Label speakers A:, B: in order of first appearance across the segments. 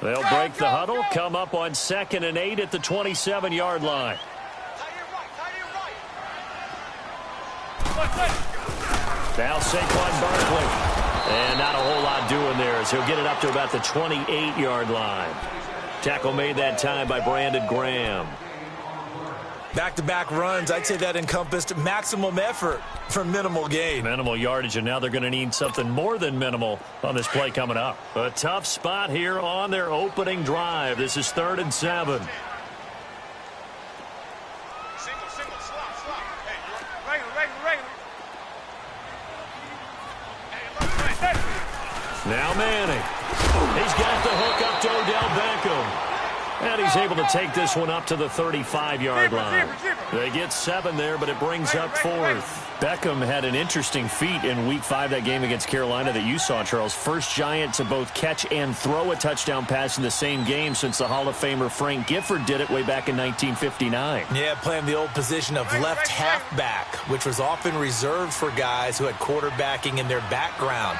A: They'll break the huddle, come up on 2nd and 8 at the 27-yard line. Now Saquon Barkley. And not a whole lot doing there as he'll get it up to about the 28-yard line. Tackle made that time by Brandon Graham.
B: Back-to-back runs, I'd say that encompassed maximum effort for minimal gain.
A: Minimal yardage, and now they're going to need something more than minimal on this play coming up. A tough spot here on their opening drive. This is 3rd and 7. Now Manning. He's got the hook up to Odell Beckham. And he's able to take this one up to the 35-yard line. They get 7 there, but it brings up 4th. Beckham had an interesting feat in Week 5, that game against Carolina that you saw, Charles. First Giant to both catch and throw a touchdown pass in the same game since the Hall of Famer Frank Gifford did it way back in 1959.
B: Yeah, playing the old position of left halfback, which was often reserved for guys who had quarterbacking in their background.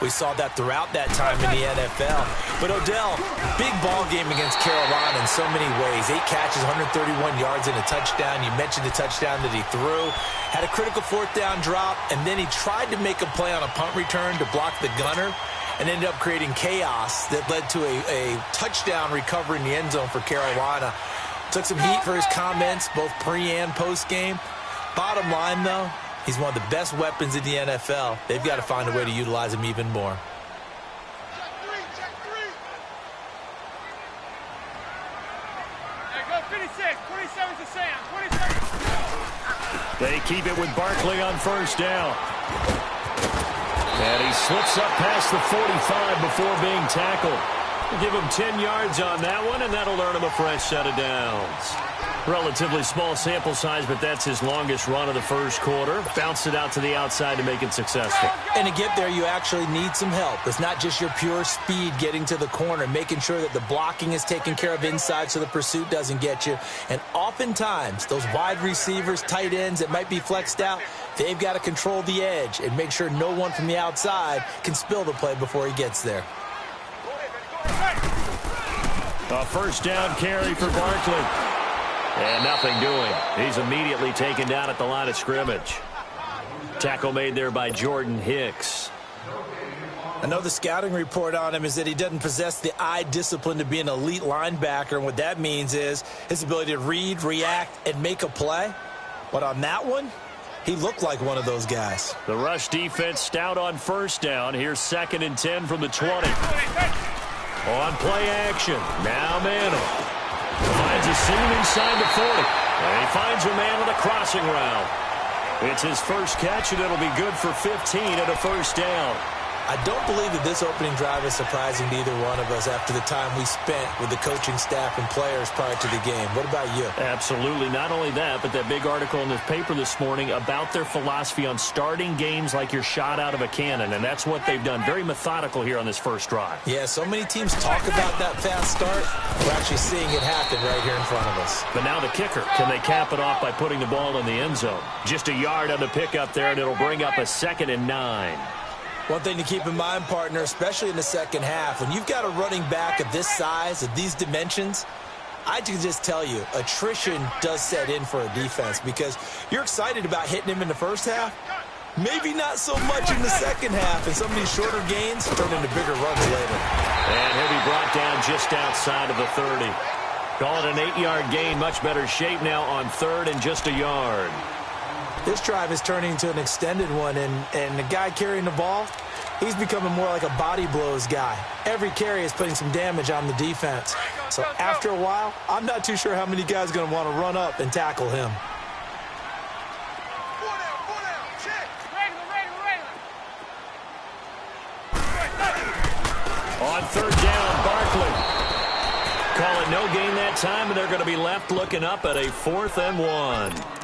B: We saw that throughout that time in the NFL. But Odell, big ball game against Carolina in so many ways. 8 catches, 131 yards, and a touchdown. You mentioned the touchdown that he threw. Had a critical 4th down drop, and then he tried to make a play on a punt return to block the gunner and ended up creating chaos that led to a touchdown recovery in the end zone for Carolina. Took some heat for his comments, both pre- and post-game. Bottom line, though, he's one of the best weapons in the NFL. They've got to find a way to utilize him even more.
A: They keep it with Barkley on 1st down. And he slips up past the 45 before being tackled. We'll give him 10 yards on that one, and that'll earn him a fresh set of downs. Relatively small sample size, but that's his longest run of the first quarter. Bounced it out to the outside to make it successful.
B: And to get there, you actually need some help. It's not just your pure speed getting to the corner, making sure that the blocking is taken care of inside so the pursuit doesn't get you. And oftentimes, those wide receivers, tight ends that might be flexed out, they've got to control the edge and make sure no one from the outside can spill the play before he gets there.
A: A 1st down carry for Barkley. And nothing doing. He's immediately taken down at the line of scrimmage. Tackle made there by Jordan Hicks.
B: I know the scouting report on him is that he doesn't possess the eye discipline to be an elite linebacker. And what that means is his ability to read, react, and make a play. But on that one, he looked like one of those guys.
A: The rush defense stout on 1st down. Here's 2nd and 10 from the 20. On play action. Now Manning. Finds a seam inside the 40. And he finds a man on a crossing route. It's his first catch, and it'll be good for 15 at a 1st down.
B: I don't believe that this opening drive is surprising to either one of us after the time we spent with the coaching staff and players prior to the game. What about you?
A: Absolutely. Not only that, but that big article in the paper this morning about their philosophy on starting games like you're shot out of a cannon, and that's what they've done. Very methodical here on this first drive.
B: Yeah, so many teams talk about that fast start. We're actually seeing it happen right here in front of us.
A: But now the kicker. Can they cap it off by putting the ball in the end zone? Just a yard on the pickup there, and it'll bring up a 2nd and 9.
B: One thing to keep in mind, partner, especially in the second half, when you've got a running back of this size, of these dimensions, I can just tell you, attrition does set in for a defense because you're excited about hitting him in the first half. Maybe not so much in the second half, and some of these shorter gains turn into bigger runs later.
A: And he'll be brought down just outside of the 30. Call it an 8-yard gain, much better shape now on 3rd and just a yard.
B: This drive is turning into an extended one, and the guy carrying the ball, he's becoming more like a body blows guy. Every carry is putting some damage on the defense. So after a while, I'm not too sure how many guys are going to want to run up and tackle him.
A: On 3rd down, Barkley. Call it no gain that time, and they're going to be left looking up at a 4th and 1.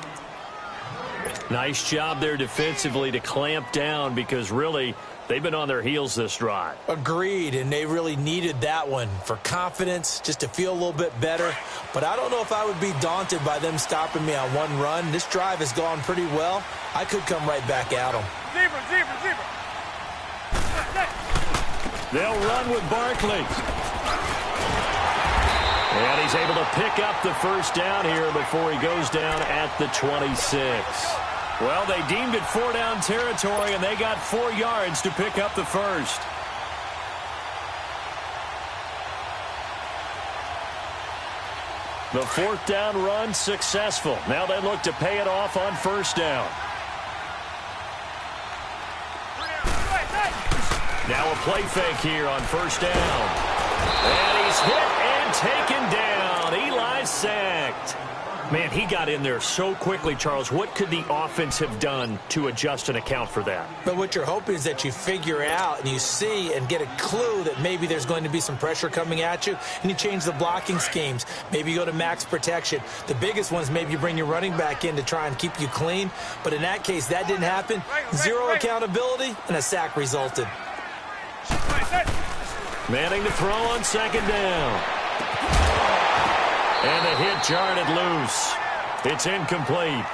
A: Nice job there defensively to clamp down because really they've been on their heels this drive.
B: Agreed, and they really needed that one for confidence, just to feel a little bit better. But I don't know if I would be daunted by them stopping me on one run. This drive has gone pretty well. I could come right back at them.
A: They'll run with Barkley. And he's able to pick up the first down here before he goes down at the 26. Well, they deemed it 4-down territory, and they got 4 yards to pick up the first. The 4th down run successful. Now they look to pay it off on first down. Now a play fake here on first down. And he's hit and taken down. Eli sacked. Man, he got in there so quickly, Charles. What could the offense have done to adjust and account for that?
B: But what you're hoping is that you figure out and you see and get a clue that maybe there's going to be some pressure coming at you, and you change the blocking schemes. Maybe you go to max protection. The biggest one is maybe you bring your running back in to try and keep you clean. But in that case, that didn't happen. Zero accountability, and a sack resulted.
A: Manning to throw on second down. And the hit jarred it loose. It's incomplete.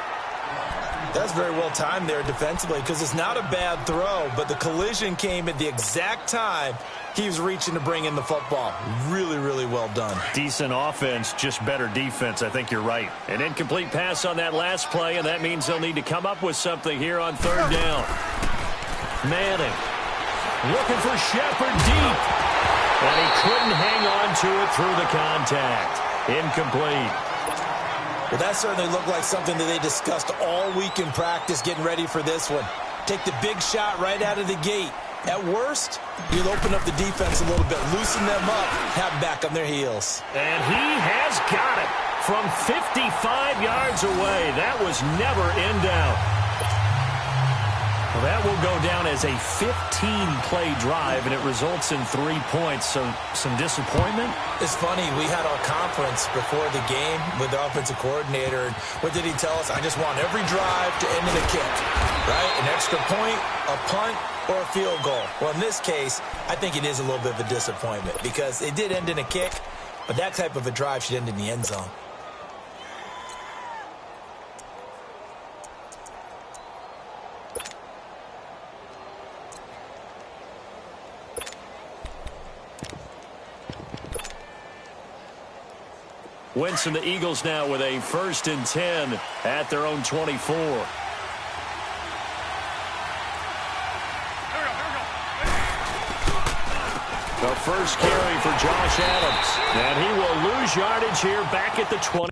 B: That's very well timed there defensively because it's not a bad throw, but the collision came at the exact time he was reaching to bring in the football. Really, really well done.
A: Decent offense, just better defense. I think you're right. An incomplete pass on that last play, and that means they'll need to come up with something here on third down. Manning looking for Shepard deep. And he couldn't hang on to it through the contact. Incomplete.
B: Well, that certainly looked like something that they discussed all week in practice getting ready for this one. Take the big shot right out of the gate. At worst, you'll open up the defense a little bit, loosen them up, have them back on their heels.
A: And he has got it from 55 yards away. That was never in doubt. Well, that will go down as a 15-play drive, and it results in 3 points. So some disappointment?
B: It's funny. We had our conference before the game with the offensive coordinator. And what did he tell us? I just want every drive to end in a kick, right? An extra point, a punt, or a field goal. Well, in this case, I think it is a little bit of a disappointment because it did end in a kick, but that type of a drive should end in the end zone.
A: Winston, the Eagles now with a 1st and 10 at their own 24. The first carry for Josh Adams. And he will lose yardage here back at the 20.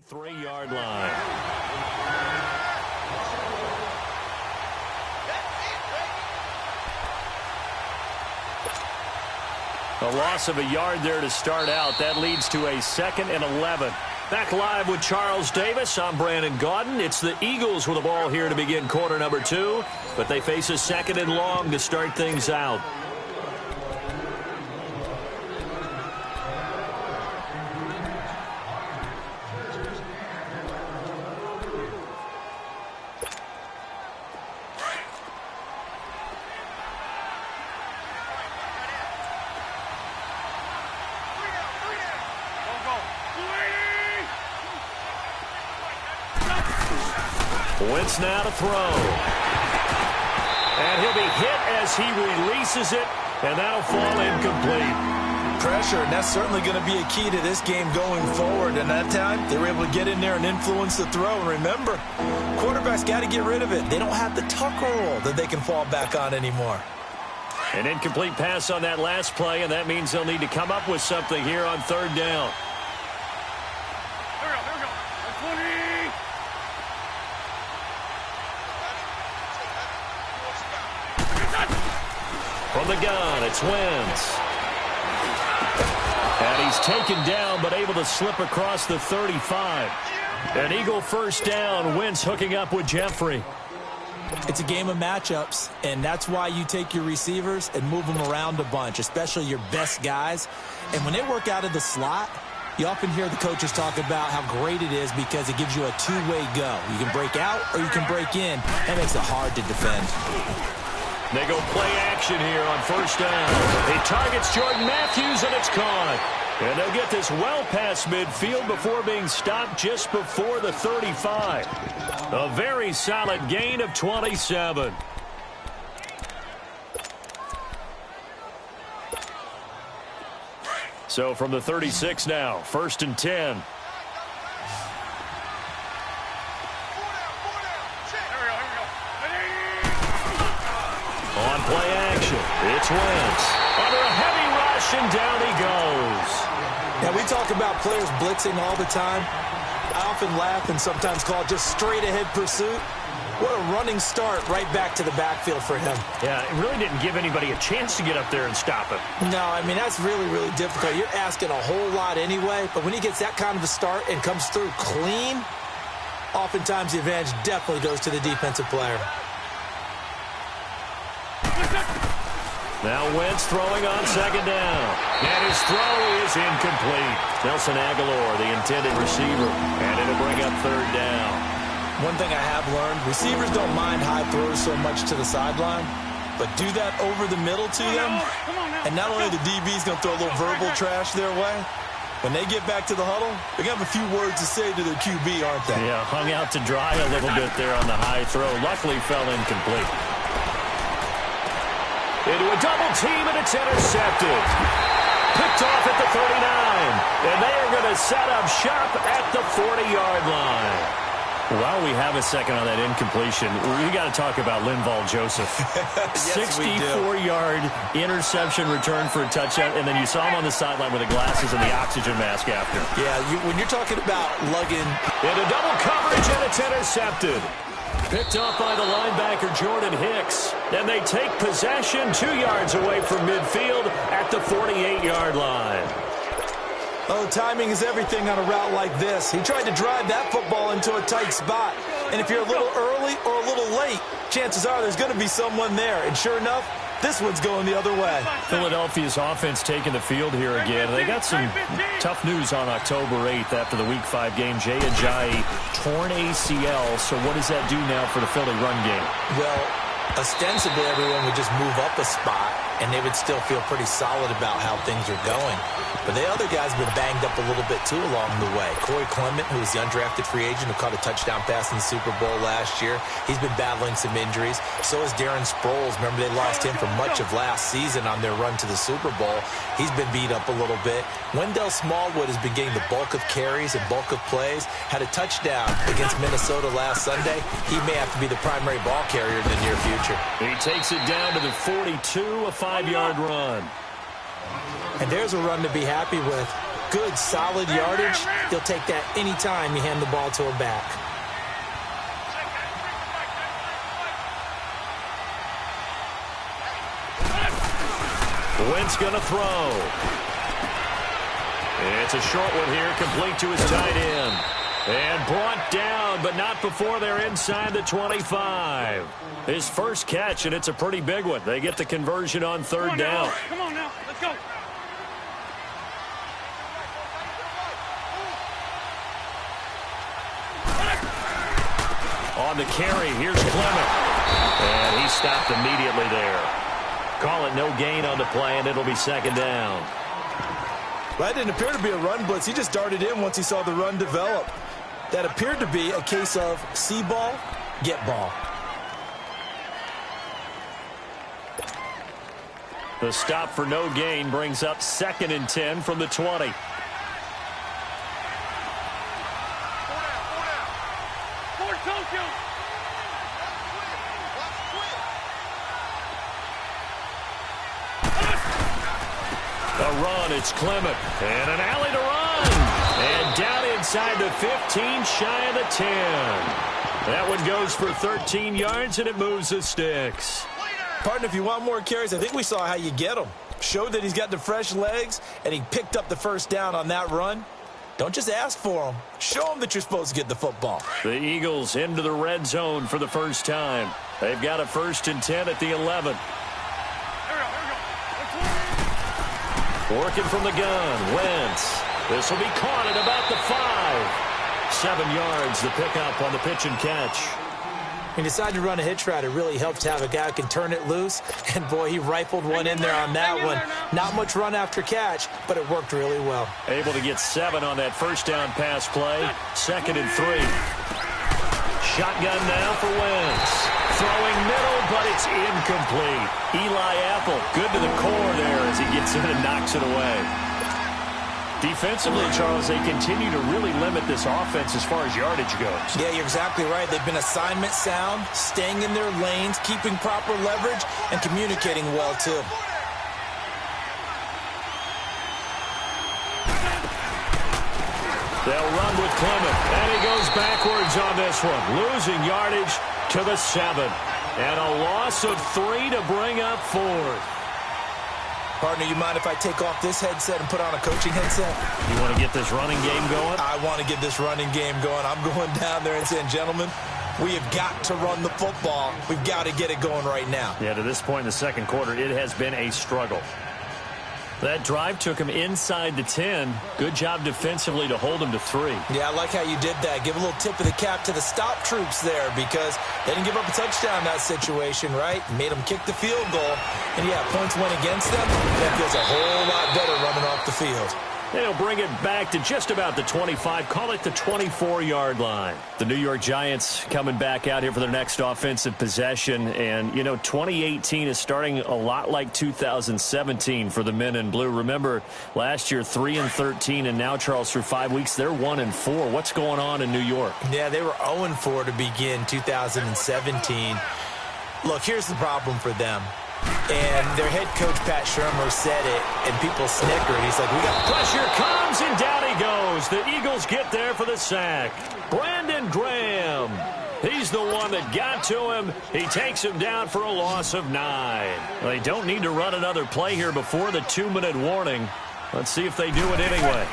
A: Three-yard line. A loss of a yard there to start out. That leads to a 2nd and 11. Back live with Charles Davis. I'm Brandon Gaudin. It's the Eagles with the ball here to begin quarter number 2, but they face a 2nd and long to start things out. Wentz now to throw. And he'll be hit as he releases it, and that'll fall incomplete.
B: Pressure, and that's certainly going to be a key to this game going forward. And that time, they were able to get in there and influence the throw. And remember, quarterbacks got to get rid of it. They don't have the tuck rule that they can fall back on anymore.
A: An incomplete pass on that last play, and that means they'll need to come up with something here on third down.
C: There we go. 20.
A: From the gun, it's Wentz. And he's taken down, but able to slip across the 35. An Eagle first down. Wentz hooking up with Jeffrey.
B: It's a game of matchups, and that's why you take your receivers and move them around a bunch, especially your best guys. And when they work out of the slot, you often hear the coaches talk about how great it is because it gives you a two-way go. You can break out or you can break in. That makes it hard to defend.
A: They go play action here on first down. He targets Jordan Matthews, and it's caught. And they'll get this well past midfield before being stopped just before the 35. A very solid gain of 27. So from the 36 now, 1st and 10. On play action, it's Wentz. Under a heavy rush, and down he goes.
B: Now, we talk about players blitzing all the time. I often laugh and sometimes call it just straight-ahead pursuit. What a running start right back to the backfield for him.
A: Yeah, it really didn't give anybody a chance to get up there and stop him.
B: No, I mean, that's really, really difficult. You're asking a whole lot anyway, but when he gets that kind of a start and comes through clean, oftentimes the advantage definitely goes to the defensive player.
A: Now Wentz throwing on second down. And his throw is incomplete. Nelson Aguilar, the intended receiver. And it'll bring up third down.
B: One thing I have learned, receivers don't mind high throws so much to the sideline, but do that over the middle to them, and not only the DB's going to throw a little verbal trash their way, when they get back to the huddle, they're going to have a few words to say to their QB, aren't they?
A: Yeah, hung out to dry a little bit there on the high throw. Luckily fell incomplete. Into a double team, and it's intercepted. Picked off at the 39. And they are going to set up shop at the 40-yard line. While we have a second on that incompletion, we got to talk about Linval Joseph.
B: Yes,
A: 64-yard interception return for a touchdown, and then you saw him on the sideline with the glasses and the oxygen mask after.
B: Yeah, when you're talking about lugging.
A: Into double coverage, and it's intercepted. Picked off by the linebacker, Jordan Hicks. And they take possession 2 yards away from midfield at the 48-yard line.
B: Oh, timing is everything on a route like this. He tried to drive that football into a tight spot. And if you're a little early or a little late, chances are there's going to be someone there. And sure enough, this one's going the other way.
A: Philadelphia's offense taking the field here again. They got some tough news on October 8th after the Week 5 game. Jay Ajayi, torn ACL. So what does that do now for the Philly run game?
B: Well, ostensibly everyone would just move up a spot, and they would still feel pretty solid about how things are going. But the other guys have been banged up a little bit, too, along the way. Corey Clement, who was the undrafted free agent who caught a touchdown pass in the Super Bowl last year, he's been battling some injuries. So is Darren Sproles. Remember, they lost him for much of last season on their run to the Super Bowl. He's been beat up a little bit. Wendell Smallwood has been getting the bulk of carries and bulk of plays. Had a touchdown against Minnesota last Sunday. He may have to be the primary ball carrier in the near future.
A: He takes it down to the 42, a 5-yard run.
B: And there's a run to be happy with. Good, solid yardage. He'll take that anytime you hand the ball to a back.
A: Wentz going to throw. It's a short one here, complete to his tight end. And brought down, but not before they're inside the 25. His first catch, and it's a pretty big one. They get the conversion on third down.
C: Come on now, let's go.
A: On the carry, here's Clement. And he stopped immediately there. Call it no gain on the play, and it'll be second down.
B: Well, that didn't appear to be a run blitz. He just darted in once he saw the run develop. That appeared to be a case of see ball, get ball.
A: The stop for no gain brings up 2nd and 10 from the 20. run. It's Clement. And an alley to run. And down inside the 15, shy of the 10. That one goes for 13 yards, and it moves the sticks.
B: Partner, if you want more carries, I think we saw how you get them. Showed that he's got the fresh legs, and he picked up the first down on that run. Don't just ask for them. Show them that you're supposed to get the football.
A: The Eagles into the red zone for the first time. They've got a 1st and 10 at the 11. Working from the gun, Wentz. This will be caught at about the 5. 7 yards, the pickup on the pitch and catch.
B: When you decide to run a hitch route, it really helps to have a guy who can turn it loose. And, boy, he rifled one in there on that one. Not much run after catch, but it worked really well.
A: Able to get 7 on that first down pass play. 2nd and 3. Shotgun now for Wentz. Throwing middle, but it's incomplete. Eli Apple, good to the core there as he gets in and knocks it away. Defensively, Charles, they continue to really limit this offense as far as yardage goes.
B: Yeah, you're exactly right. They've been assignment sound, staying in their lanes, keeping proper leverage, and communicating well, too.
A: They'll run with Clement, and he goes backwards on this one, losing yardage to the 7. And a loss of 3 to bring up 4th.
B: Partner, you mind if I take off this headset and put on a coaching headset?
A: You want to get this running game going?
B: I want to get this running game going. I'm going down there and saying, gentlemen, we have got to run the football. We've got to get it going right now.
A: Yeah, to this point in the second quarter, it has been a struggle. That drive took him inside the 10. Good job defensively to hold him to 3.
B: Yeah, I like how you did that. Give a little tip of the cap to the stop troops there because they didn't give up a touchdown in that situation, right? Made them kick the field goal. And, yeah, points went against them. That feels a whole lot better running off the field.
A: They'll bring it back to just about the 25. Call it the 24-yard line. The New York Giants coming back out here for their next offensive possession. And, 2018 is starting a lot like 2017 for the men in blue. Remember, last year 3-13, and now, Charles, through 5 weeks, they're 1-4. What's going on in New York?
B: Yeah, they were 0-4 to begin 2017. Look, here's the problem for them. And their head coach, Pat Shermer, said it, and people snickered. He's like, we got
A: pressure comes, and down he goes. The Eagles get there for the sack. Brandon Graham. He's the one that got to him. He takes him down for a loss of 9. They don't need to run another play here before the 2-minute warning. Let's see if they do it anyway.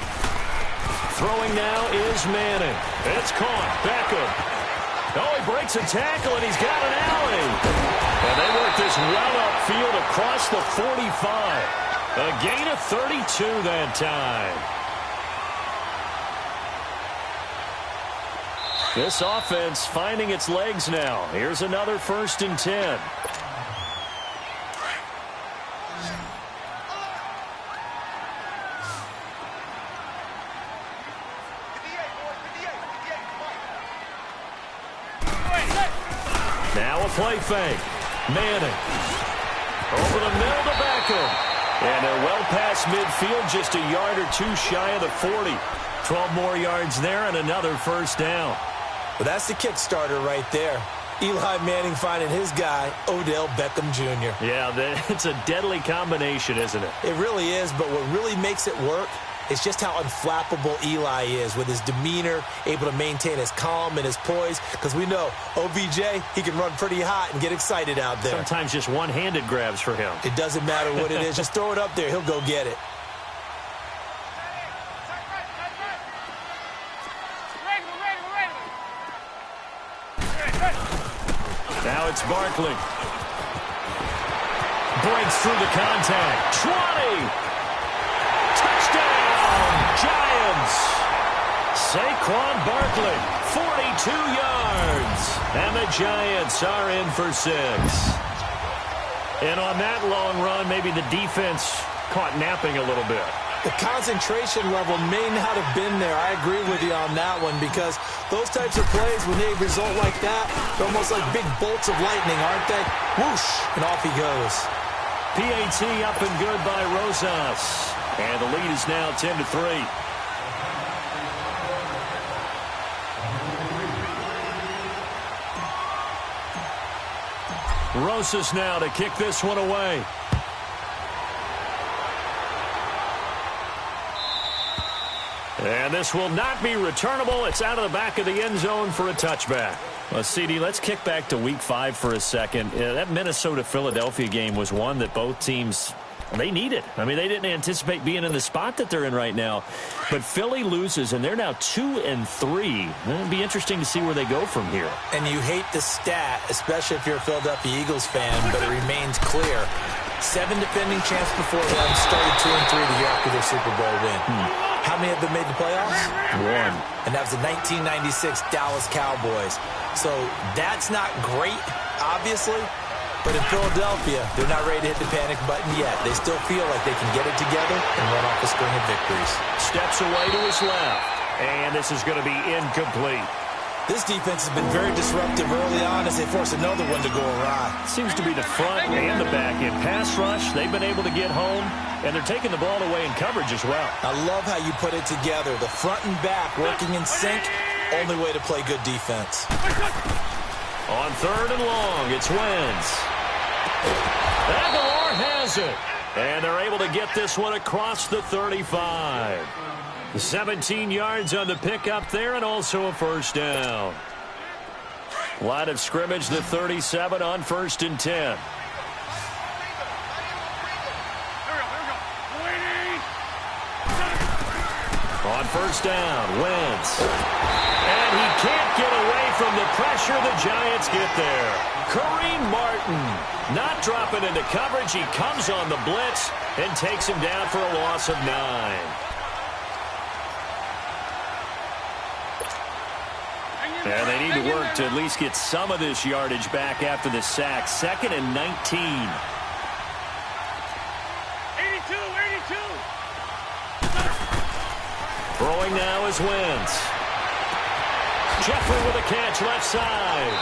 A: Throwing now is Manning. It's caught. Beckham. Oh, he breaks a tackle, and he's got an alley. And they work this well upfield across the 45. A gain of 32 that time. This offense finding its legs now. Here's another 1st and 10. Now a play fake. Manning. Over the middle to Beckham. And they're well past midfield, just a yard or 2 shy of the 40. 12 more yards there and another 1st down.
B: Well, that's the kick starter right there. Eli Manning finding his guy, Odell Beckham Jr.
A: Yeah, it's a deadly combination, isn't it?
B: It really is, but what really makes it work is just how unflappable Eli is with his demeanor, able to maintain his calm and his poise, because we know OBJ, he can run pretty hot and get excited out there.
A: Sometimes just one-handed grabs for him.
B: It doesn't matter what it is. Just throw it up there. He'll go get it.
A: Now it's Barkley. Breaks through the contact. 20. Touchdown, Giants. Saquon Barkley, 42 yards. And the Giants are in for 6. And on that long run, maybe the defense caught napping a little bit.
B: The concentration level may not have been there. I agree with you on that one because those types of plays, when they result like that, they're almost like big bolts of lightning, aren't they? Whoosh, and off he goes.
A: PAT up and good by Rosas. And the lead is now 10-3. Rosas now to kick this one away. And this will not be returnable. It's out of the back of the end zone for a touchback. Well, CD, let's kick back to Week 5 for a second. That Minnesota-Philadelphia game was one that both teams, they needed. I mean, they didn't anticipate being in the spot that they're in right now. But Philly loses, and they're now 2-3. It'll be interesting to see where they go from here.
B: And you hate the stat, especially if you're a Philadelphia Eagles fan, but it remains clear. 7 defending champs before them started 2-3 the year after their Super Bowl win. How many of them made the playoffs?
A: 1.
B: And that was the 1996 Dallas Cowboys. So that's not great, obviously. But in Philadelphia, they're not ready to hit the panic button yet. They still feel like they can get it together and run off a string of victories.
A: Steps away to his left. And this is going to be incomplete.
B: This defense has been very disruptive early on as they force another one to go awry.
A: Seems to be the front and the back. In pass rush, they've been able to get home, and they're taking the ball away in coverage as well.
B: I love how you put it together. The front and back working in sync, only way to play good defense.
A: On 3rd and long, it's Wentz. Aguilar has it. And they're able to get this one across the 35. 17 yards on the pickup there, and also a first down. Line of scrimmage, the 37 on 1st and 10. On 1st down, Wentz. And he can't get away from the pressure. The Giants get there. Kareem Martin not dropping into coverage. He comes on the blitz and takes him down for a loss of 9. And they need to work to at least get some of this yardage back after the sack. 2nd and 19.
C: 82.
A: Throwing now is Wentz. Jeffrey with a catch left side.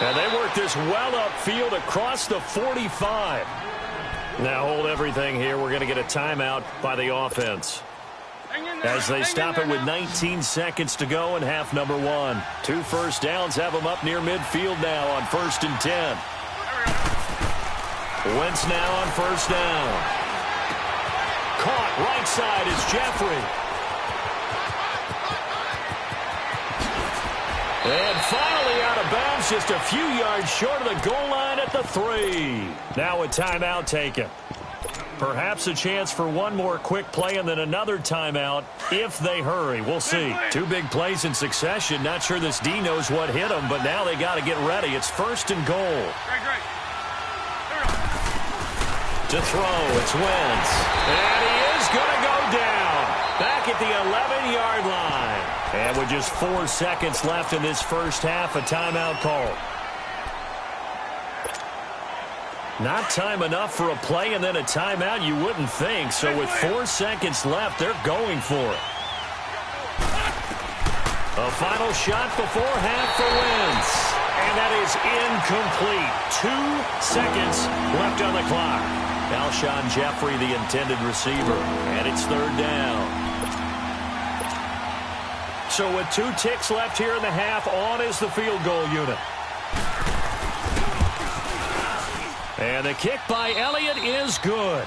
A: And they work this well upfield across the 45. Now hold everything here. We're going to get a timeout by the offense, as they stop it with 19 seconds to go in half number 1. 2 first downs have them up near midfield now on 1st and 10. Wentz now on 1st down. Caught right side is Jeffrey. And finally out of bounds, just a few yards short of the goal line at the 3. Now a timeout taken. Perhaps a chance for one more quick play and then another timeout if they hurry. We'll see. 2 big plays in succession. Not sure this D knows what hit them, but now they got to get ready. It's 1st and goal. To throw, it's Wentz. And he is going to go down. Back at the 11-yard line. And with just 4 seconds left in this first half, a timeout call. Not time enough for a play and then a timeout, you wouldn't think. So with 4 seconds left, they're going for it. A final shot before half for Wentz. And that is incomplete. 2 seconds left on the clock. Alshon Jeffrey, the intended receiver. And it's 3rd down. So with 2 ticks left here in the half, on is the field goal unit. And the kick by Elliott is good.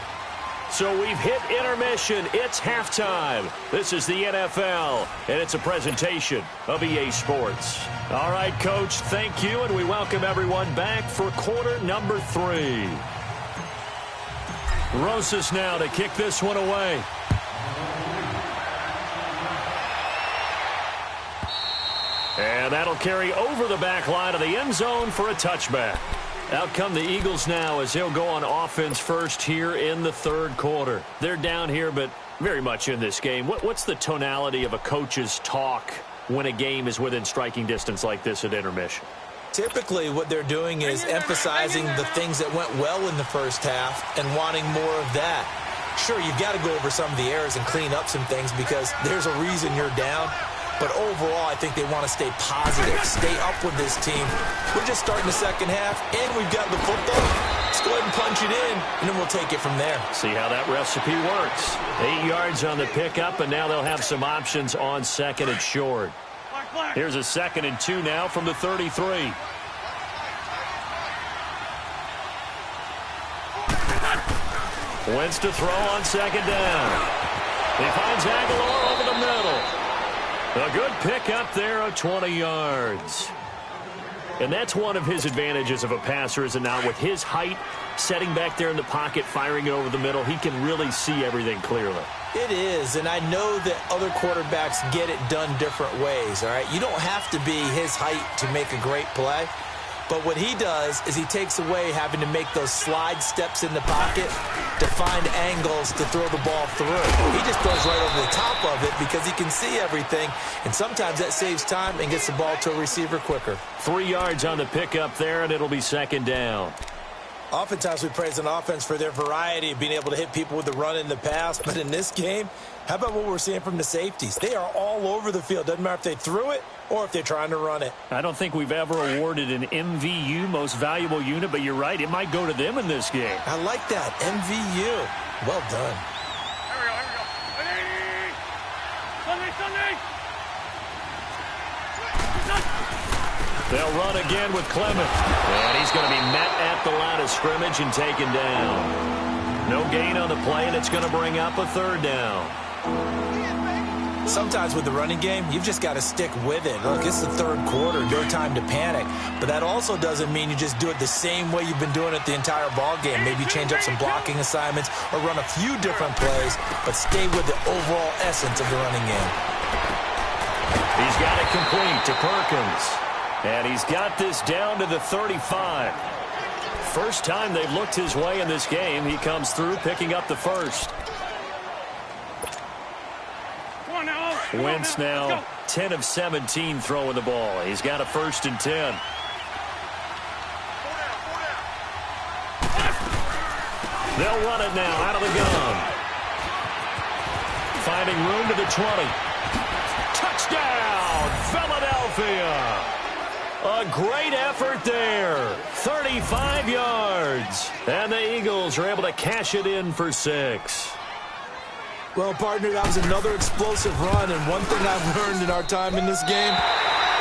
A: So we've hit intermission. It's halftime. This is the NFL, and it's a presentation of EA Sports. All right, Coach, thank you, and we welcome everyone back for quarter number 3. Rosas now to kick this one away. And that'll carry over the back line of the end zone for a touchback. Out come the Eagles now as they'll go on offense first here in the 3rd quarter. They're down here, but very much in this game. What's the tonality of a coach's talk when a game is within striking distance like this at intermission?
B: Typically, what they're doing is emphasizing the things that went well in the first half and wanting more of that. Sure, you've got to go over some of the errors and clean up some things because there's a reason you're down. But overall, I think they want to stay positive, stay up with this team. We're just starting the second half, and we've got the football. Let's go ahead and punch it in, and then we'll take it from there.
A: See how that recipe works. 8 yards on the pickup, and now they'll have some options on 2nd and short. Here's a 2nd and 2 now from the 33. Wentz to throw on 2nd down. He finds Aguilar over the middle. A good pick up there of 20 yards. And that's one of his advantages of a passer, is it not? With his height, setting back there in the pocket, firing it over the middle, he can really see everything clearly.
B: It is, and I know that other quarterbacks get it done different ways, all right? You don't have to be his height to make a great play. But what he does is he takes away having to make those slide steps in the pocket to find angles to throw the ball through. He just throws right over the top of it because he can see everything, and sometimes that saves time and gets the ball to a receiver quicker.
A: 3 yards on the pickup there, and it'll be second down.
B: Oftentimes we praise an offense for their variety of being able to hit people with the run and the pass, but in this game, how about what we're seeing from the safeties? They are all over the field. Doesn't matter if they threw it or if they're trying to run it.
A: I don't think we've ever awarded an MVU, most valuable unit, but you're right, it might go to them in this game.
B: I like that, MVU. Well done.
C: Here we go. Ready? Sunday.
A: They'll run again with Clement. And he's going to be met at the line of scrimmage and taken down. No gain on the play, and it's going to bring up a third down.
B: Sometimes with the running game, you've just got to stick with it. Look, it's the third quarter, no time to panic. But that also doesn't mean you just do it the same way you've been doing it the entire ball game. Maybe change up some blocking assignments or run a few different plays, but stay with the overall essence of the running game.
A: He's got it complete to Perkins. And he's got this down to the 35. First time they've looked his way in this game. He comes through picking up the first. Wentz now 10 of 17 throwing the ball. He's got a 1st and 10. They'll run it now out of the gun. Finding room to the 20. Touchdown, Philadelphia. A great effort there. 35 yards. And the Eagles are able to cash it in for 6.
B: Well, partner, that was another explosive run, and one thing I've learned in our time in this game,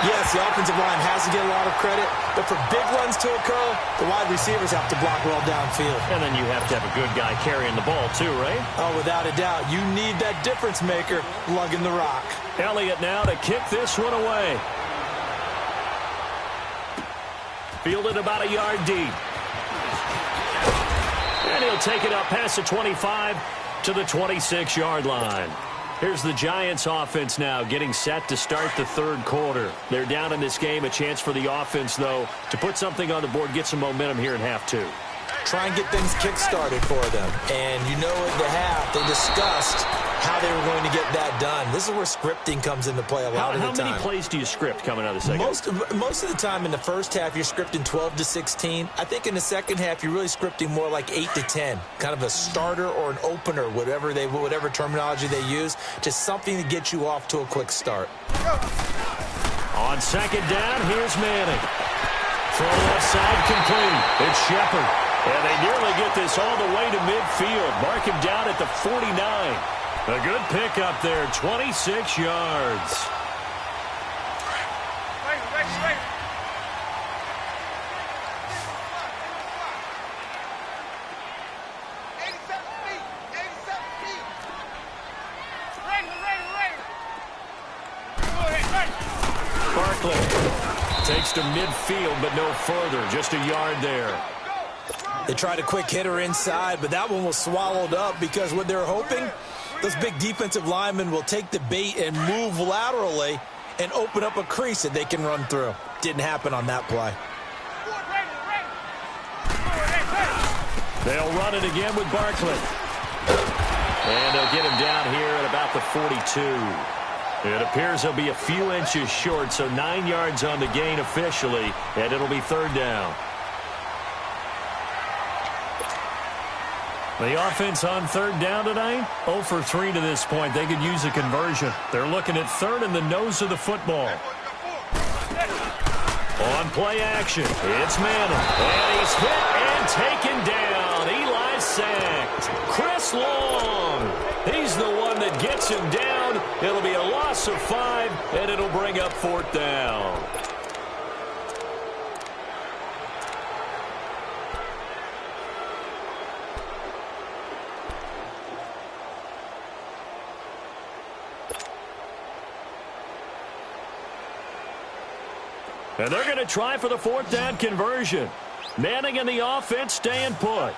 B: yes, the offensive line has to get a lot of credit, but for big runs to occur, the wide receivers have to block well downfield.
A: And then you have to have a good guy carrying the ball too, right?
B: Oh, without a doubt. You need that difference maker lugging the rock.
A: Elliott now to kick this one away. Fielded about a yard deep. And he'll take it up past the 25 to the 26-yard line. Here's the Giants offense now getting set to start the third quarter. They're down in this game. A chance for the offense, though, to put something on the board, get some momentum here in half 2.
B: Try and get things kick-started for them. And you know at the half, they discussed how they were going to get that done. This is where scripting comes into play a lot of the time.
A: How many plays do you script coming out of the second?
B: Most of the time in the first half, you're scripting 12 to 16. I think in the second half, you're really scripting more like 8 to 10. Kind of a starter or an opener, whatever terminology they use. Just something to get you off to a quick start.
A: On second down, here's Manning. Throw left side complete. It's Shepard. And they nearly get this all the way to midfield. Mark him down at the 49. A good pickup there, 26 yards. Barkley takes to midfield, but no further. Just a yard there.
B: They tried a quick hitter inside, but that one was swallowed up because what they're hoping, those big defensive linemen will take the bait and move laterally and open up a crease that they can run through. Didn't happen on that play.
A: They'll run it again with Barkley. And they'll get him down here at about the 42. It appears he'll be a few inches short, so 9 yards on the gain officially, and it'll be third down. The offense on third down tonight, 0 for 3 to this point. They could use a conversion. They're looking at third in the nose of the football. On play action, it's Manning. And he's hit and taken down. Eli sacked. Chris Long, he's the one that gets him down. It'll be a loss of 5, and it'll bring up fourth down. And they're going to try for the fourth down conversion. Manning and the offense staying put.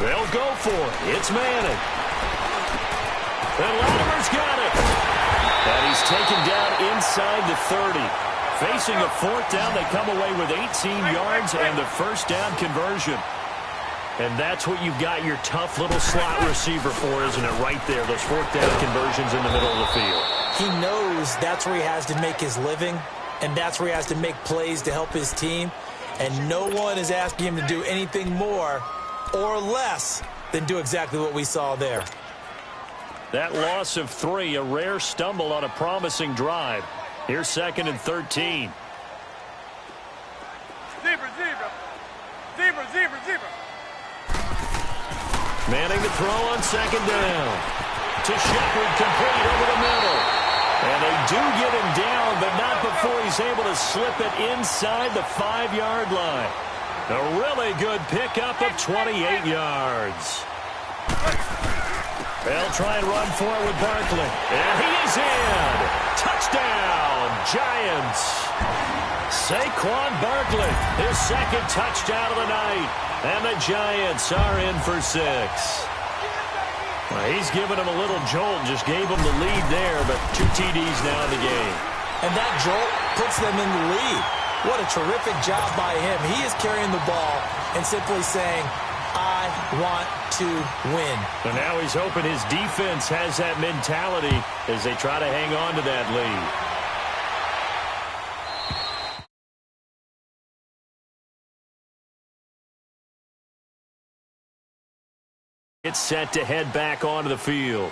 A: They'll go for it. It's Manning. And Latimer's got it. And he's taken down inside the 30. Facing a fourth down, they come away with 18 yards and the first down conversion. And that's what you've got your tough little slot receiver for, isn't it? Right there, those fourth down conversions in the middle of the field.
B: He knows that's where he has to make his living, and that's where he has to make plays to help his team. And no one is asking him to do anything more or less than do exactly what we saw there.
A: That loss of 3, a rare stumble on a promising drive. Here's 2nd and 13.
C: Zebra.
A: Manning to throw on 2nd down. To Shepard, complete over the middle. And they do get him down, but not before he's able to slip it inside the 5-yard line. A really good pickup of 28 yards. They'll try and run for it with Barkley. And he is in. Touchdown, Giants. Saquon Barkley, his 2nd touchdown of the night. And the Giants are in for 6. Well, he's given him a little jolt, just gave him the lead there, but 2 TDs now in the game.
B: And that jolt puts them in the lead. What a terrific job by him. He is carrying the ball and simply saying, I want to win.
A: And now he's hoping his defense has that mentality as they try to hang on to that lead. It's set to head back onto the field.